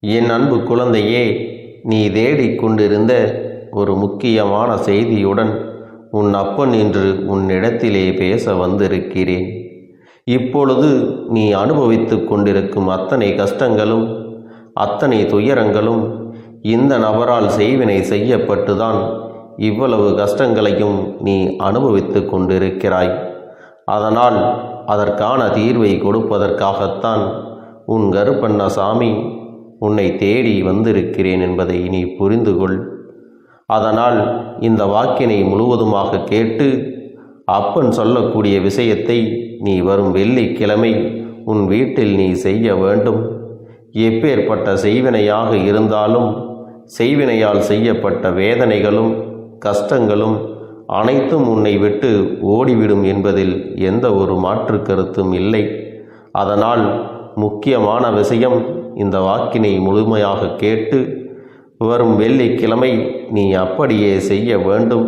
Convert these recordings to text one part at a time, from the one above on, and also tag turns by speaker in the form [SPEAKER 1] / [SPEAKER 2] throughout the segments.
[SPEAKER 1] என் அன்பு குழந்தையே, நீ தேடிக்கொண்டிருந்த ஒரு முக்கியமான செய்தியுடன் உன் அப்பன் இன்று உன்னிடத்திலே பேச வந்திருக்கிறேன். இப்பொழுது நீ அனுபவித்து கொண்டிருக்கும் அத்தனை கஷ்டங்களும் அத்தனை துயரங்களும் இந்த நபரால் செய்வினை செய்யப்பட்டுதான் இவ்வளவு கஷ்டங்களையும் நீ அனுபவித்து கொண்டிருக்கிறாய். அதனால் அதற்கான தீர்வை கொடுப்பதற்காகத்தான் உன் கருப்பண்ணசாமி உன்னை தேடி வந்திருக்கிறேன் என்பதை நீ புரிந்து கொள். அதனால் இந்த வாக்கினை முழுவதுமாக கேட்டு அப்பன் சொல்லக்கூடிய விஷயத்தை நீ வரும் வெள்ளிக்கிழமை உன் வீட்டில் நீ செய்ய வேண்டும். எப்பேற்பட்ட செய்வினையாக இருந்தாலும் செய்வினையால் செய்யப்பட்ட வேதனைகளும் கஷ்டங்களும் அனைத்தும் உன்னை விட்டு ஓடிவிடும் என்பதில் எந்த ஒரு மாற்று கருத்தும் இல்லை. அதனால் முக்கியமான விஷயம், இந்த வாக்கினை முழுமையாக கேட்டு வரும் வெள்ளிக்கிழமை நீ அப்படியே செய்ய வேண்டும்.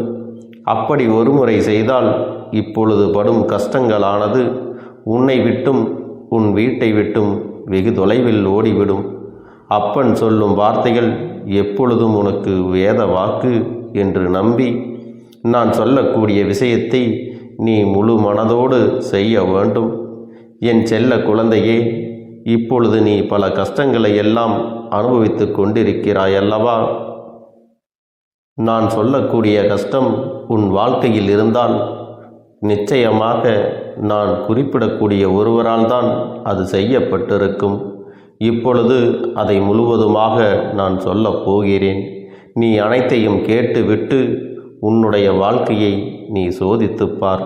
[SPEAKER 1] அப்படி ஒருமுறை செய்தால் இப்பொழுது படும் கஷ்டங்களானது உன்னை விட்டும் உன் வீட்டை விட்டும் வெகு தொலைவில் ஓடிவிடும். அப்பன் சொல்லும் வார்த்தைகள் எப்பொழுதும் உனக்கு வேத வாக்கு என்று நம்பி நான் சொல்லக்கூடிய விஷயத்தை நீ முழு மனதோடு செய்ய வேண்டும். என் செல்ல குழந்தையே, இப்பொழுது நீ பல கஷ்டங்களை எல்லாம் அனுபவித்து கொண்டிருக்கிறாய் அல்லவா? நான் சொல்லக்கூடிய கஷ்டம் உன் வாழ்க்கையில் இருந்தால் நிச்சயமாக நான் குறிப்பிடக்கூடிய ஒருவரால் தான் அது செய்யப்பட்டிருக்கும். இப்பொழுது அதை முழுவதுமாக நான் சொல்லப் போகிறேன். நீ அனைத்தையும் கேட்டுவிட்டு உன்னுடைய வாழ்க்கையை நீ சோதித்துப்பார்.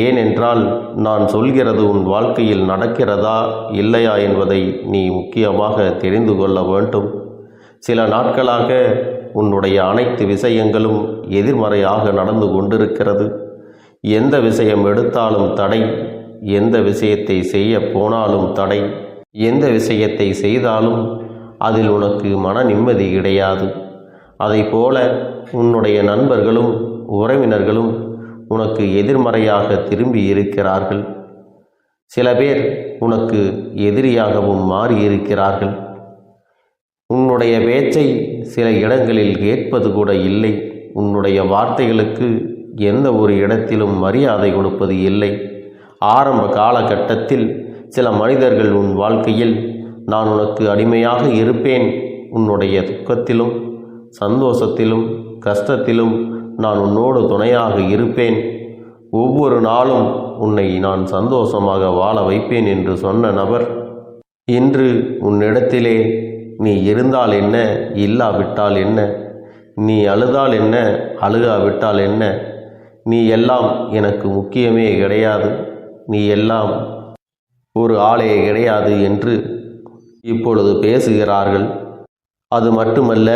[SPEAKER 1] ஏனென்றால் நான் சொல்கிறது உன் வாழ்க்கையில் நடக்கிறதா இல்லையா என்பதை நீ முக்கியமாக தெரிந்து கொள்ள வேண்டும். சில நாட்களாக உன்னுடைய அனைத்து விஷயங்களும் எதிர்மறையாக நடந்து கொண்டிருக்கிறது. எந்த விஷயம் எடுத்தாலும் தடை, எந்த விஷயத்தை செய்ய போனாலும் தடை, எந்த விஷயத்தை செய்தாலும் அதில் உனக்கு மன நிம்மதி கிடையாது. அதைப்போல உன்னுடைய நண்பர்களும் உறவினர்களும் உனக்கு எதிர்மறையாக திரும்பி இருக்கிறார்கள். சில பேர் உனக்கு எதிரியாகவும் மாறியிருக்கிறார்கள். உன்னுடைய பேச்சை சில இடங்களில் கேட்பது கூட இல்லை. உன்னுடைய வார்த்தைகளுக்கு எந்த ஒரு இடத்திலும் மரியாதை கொடுப்பது இல்லை. ஆரம்ப காலகட்டத்தில் சில மனிதர்கள் உன் வாழ்க்கையில் நான் உனக்கு அடிமையாக இருப்பேன், உன்னுடைய துக்கத்திலும் சந்தோஷத்திலும் கஷ்டத்திலும் நான் உன்னோடு துணையாக இருப்பேன், ஒவ்வொரு நாளும் உன்னை நான் சந்தோஷமாக வாழ வைப்பேன் என்று சொன்ன நபர் இன்று உன்னிடத்திலே நீ இருந்தால் என்ன, இல்லாவிட்டால் என்ன, நீ அழுதால் என்ன, அழுகாவிட்டால் என்ன, நீ எல்லாம் எனக்கு முக்கியமே கிடையாது, நீ எல்லாம் ஒரு ஆளே கிடையாது என்று இப்பொழுது பேசுகிறார்கள். அது மட்டுமல்ல,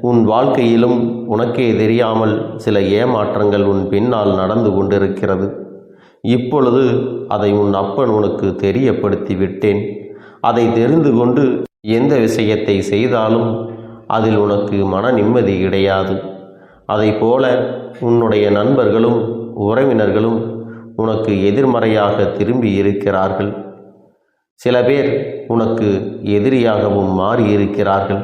[SPEAKER 1] உன் வாழ்க்கையிலும் உனக்கே தெரியாமல் சில ஏமாற்றங்கள் உன் பின்னால் நடந்து கொண்டிருக்கிறது. இப்பொழுது அதை உன் அப்பன் உனக்கு தெரியப்படுத்தி விட்டேன். அதை தெரிந்து கொண்டு எந்த விஷயத்தை செய்தாலும் அதில் உனக்கு மன நிம்மதி கிடையாது. அதைப்போல உன்னுடைய நண்பர்களும் உறவினர்களும் உனக்கு எதிர்மறையாக திரும்பி இருக்கிறார்கள். சில பேர் உனக்கு எதிரியாகவும் மாறியிருக்கிறார்கள்.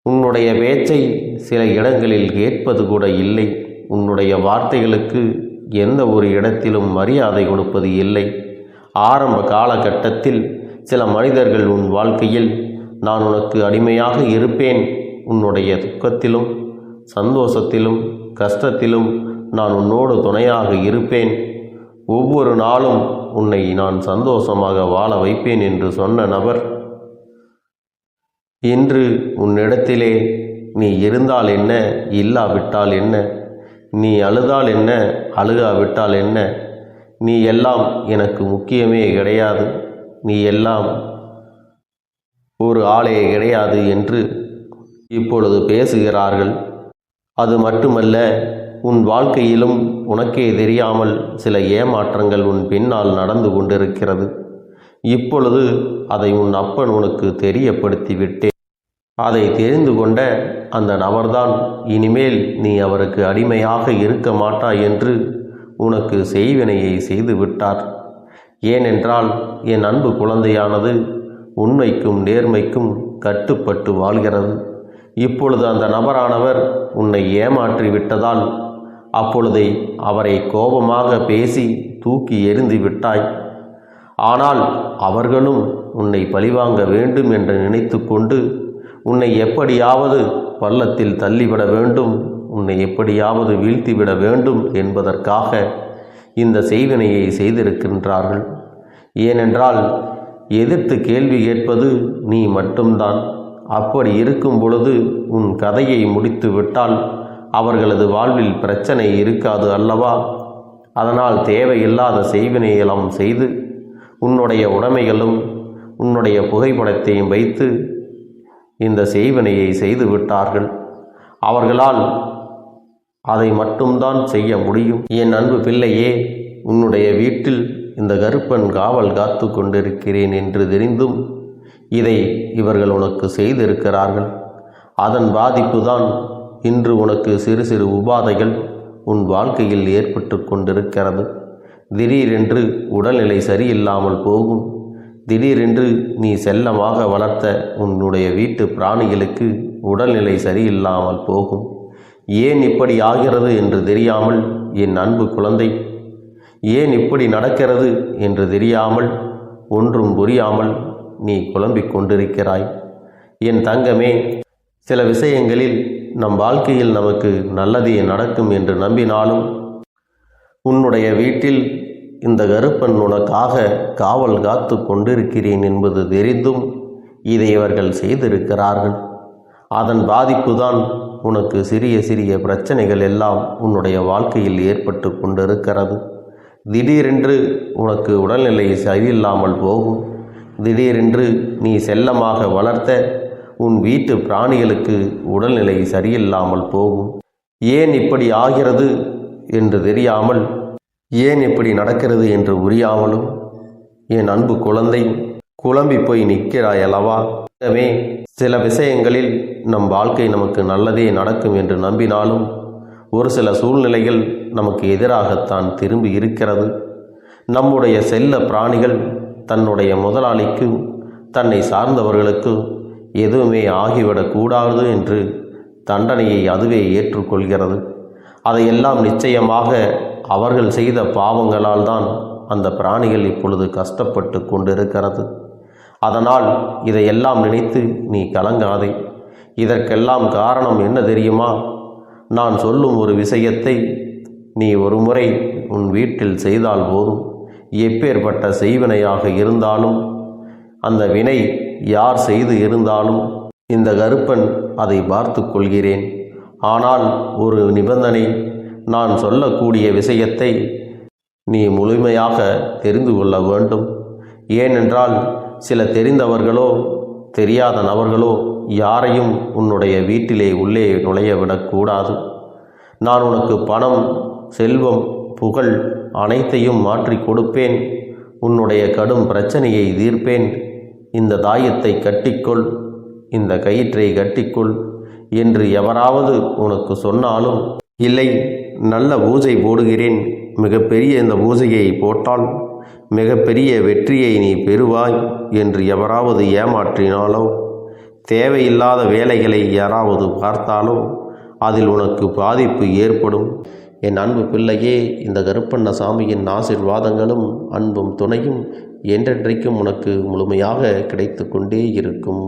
[SPEAKER 1] உன்னுடைய பேச்சை சில இடங்களில் கேட்பது கூட இல்லை. உன்னுடைய வார்த்தைகளுக்கு எந்த ஒரு இடத்திலும் மரியாதை கொடுப்பது இல்லை. ஆரம்ப காலகட்டத்தில் சில மனிதர்கள் உன் வாழ்க்கையில் நான் உனக்கு அடிமையாக இருப்பேன், உன்னுடைய துக்கத்திலும் சந்தோஷத்திலும் கஷ்டத்திலும் நான் உன்னோடு துணையாக இருப்பேன், ஒவ்வொரு நாளும் உன்னை நான் சந்தோஷமாக வாழ வைப்பேன் என்று சொன்ன நபர் இன்று உன்னிடத்திலே நீ இருந்தால் என்ன, இல்லாவிட்டால் என்ன, நீ அழுதால் என்ன, அழுகாவிட்டால் என்ன, நீ எல்லாம் எனக்கு முக்கியமே கிடையாது, நீ எல்லாம் ஒரு ஆளே கிடையாது என்று இப்பொழுது பேசுகிறார்கள். அது மட்டுமல்ல, உன் வாழ்க்கையிலும் உனக்கே தெரியாமல் சில ஏமாற்றங்கள் உன் பின்னால் நடந்து கொண்டிருக்கிறது. இப்பொழுது அதை உன் அப்பன் உனக்கு தெரியப்படுத்தி விட்டேன். அதை தெரிந்து கொண்ட அந்த நபர்தான் இனிமேல் நீ அவருக்கு அடிமையாக இருக்க மாட்டாய் என்று உனக்கு செய்வினையை செய்து விட்டார். ஏனென்றால் என் அன்பு குழந்தையானது உண்மைக்கும் நேர்மைக்கும் கட்டுப்பட்டு வாழ்கிறது. இப்பொழுது அந்த நபரானவர் உன்னை ஏமாற்றி விட்டதால் அப்பொழுதே அவரை கோபமாக பேசி தூக்கி எறிந்து விட்டாய். ஆனால் அவர்களும் உன்னை பழிவாங்க வேண்டும் என்று நினைத்து கொண்டு உன்னை எப்படியாவது பள்ளத்தில் தள்ளிவிட வேண்டும், உன்னை எப்படியாவது வீழ்த்திவிட வேண்டும் என்பதற்காக இந்த செய்வினையை செய்திருக்கின்றார்கள். ஏனென்றால் எதிர்த்து கேள்வி கேட்பது நீ மட்டும்தான். அப்படி இருக்கும் பொழுது உன் கதையை முடித்து விட்டால் அவர்களது வாழ்வில் பிரச்சனை இருக்காது அல்லவா? அதனால் தேவையில்லாத செய்வினையெல்லாம் செய்து உன்னுடைய உடைமைகளும் உன்னுடைய புகைப்படத்தையும் வைத்து இந்த செய்வினையை செய்து விட்டார்கள். அவர்களால் அதை மட்டும்தான் செய்ய முடியும். என் அன்பு பிள்ளையே, உன்னுடைய வீட்டில் இந்த கருப்பன் காவல் காத்து கொண்டிருக்கிறேன் என்று தெரிந்தும் இதை இவர்கள் உனக்கு செய்திருக்கிறார்கள். அதன் பாதிப்புதான் இன்று உனக்கு சிறு சிறு உபாதைகள் உன் வாழ்க்கையில் ஏற்பட்டு கொண்டிருக்கிறது. திடீரென்று உடல்நிலை சரியில்லாமல் போகும். திடீரென்று நீ செல்லமாக வளர்த்த உன்னுடைய வீட்டு பிராணிகளுக்கு உடல்நிலை சரியில்லாமல் போகும். ஏன் இப்படி ஆகிறது என்று தெரியாமல் என் அன்பு குழந்தை, ஏன் இப்படி நடக்கிறது என்று தெரியாமல் ஒன்றும் புரியாமல் நீ குழம்பிக் கொண்டிருக்கிறாய். என் தங்கமே, சில விஷயங்களில் நம் வாழ்க்கையில் நமக்கு நல்லதே நடக்கும் என்று நம்பினாலும் உன்னுடைய வீட்டில் இந்த கருப்பன் உனக்காக காவல் காத்து கொண்டிருக்கிறேன் என்பது தெரிந்தும் இதை இவர்கள் செய்திருக்கிறார்கள். அதன் பாதிப்புதான் உனக்கு சிறிய சிறிய பிரச்சனைகள் எல்லாம் உன்னுடைய வாழ்க்கையில் ஏற்பட்டு கொண்டிருக்கிறது. திடீரென்று உனக்கு உடல்நிலை சரியில்லாமல் போகும். திடீரென்று நீ செல்லமாக வளர்த்த உன் வீட்டு பிராணிகளுக்கு உடல்நிலை சரியில்லாமல் போகும். ஏன் இப்படி ஆகிறது என்று தெரியாமல், ஏன் இப்படி நடக்கிறது என்று புரியாமலும் என் அன்பு குழந்தை குழம்பி போய் நிற்கிறாய் அல்லவா? சில விஷயங்களில் நம் வாழ்க்கை நமக்கு நல்லதே நடக்கும் என்று நம்பினாலும் ஒரு சில சூழ்நிலைகள் நமக்கு எதிராகத்தான் திரும்பி இருக்கிறது. நம்முடைய செல்ல பிராணிகள் தன்னுடைய முதலாளிக்கு தன்னை சார்ந்தவர்களுக்கு எதுவுமே ஆகிவிடக்கூடாது என்று தண்டனையை அதுவே ஏற்றுக்கொள்கிறது. அதையெல்லாம் நிச்சயமாக அவர்கள் செய்த பாவங்களால் தான் அந்த பிராணிகள் இப்பொழுது கஷ்டப்பட்டு கொண்டிருக்கிறது. அதனால் இதையெல்லாம் நினைத்து நீ கலங்காதே. இதற்கெல்லாம் காரணம் என்ன தெரியுமா? நான் சொல்லும் ஒரு விஷயத்தை நீ ஒரு முறை உன் வீட்டில் செய்தால் போதும். எப்பேற்பட்ட செய்வினையாக இருந்தாலும், அந்த வினை யார் செய்து இருந்தாலும் இந்த கருப்பன் அதை பார்த்து கொள்கிறேன். ஆனால் ஒரு நிபந்தனை, நான் சொல்லக்கூடிய விஷயத்தை நீ முழுமையாக தெரிந்து கொள்ள வேண்டும். ஏனென்றால் சில தெரிந்தவர்களோ தெரியாத நபர்களோ யாரையும் உன்னுடைய வீட்டிலே உள்ளே நுழைய விடக்கூடாது. நான் உனக்கு பணம், செல்வம், புகழ் அனைத்தையும் மாற்றி கொடுப்பேன். உன்னுடைய கடும் பிரச்சனையை தீர்ப்பேன். இந்த தாயத்தை கட்டிக்கொள், இந்த கயிற்றை கட்டிக்கொள் என்று எவராவது உனக்கு சொன்னாலும், இல்லை நல்ல பூஜை போடுகிறேன், மிகப்பெரிய இந்த பூஜையை போட்டால் மிகப்பெரிய வெற்றியை நீ பெறுவாய் என்று எவராவது ஏமாற்றினாலோ, தேவையில்லாத வேலைகளை யாராவது பார்த்தாலோ அதில் உனக்கு பாதிப்பு ஏற்படும். என் அன்பு பிள்ளையே, இந்த கருப்பண்ண சாமியின் ஆசீர்வாதங்களும் அன்பும் துணையும் என்றென்றைக்கும் உனக்கு முழுமையாக கிடைத்து கொண்டே இருக்கும்.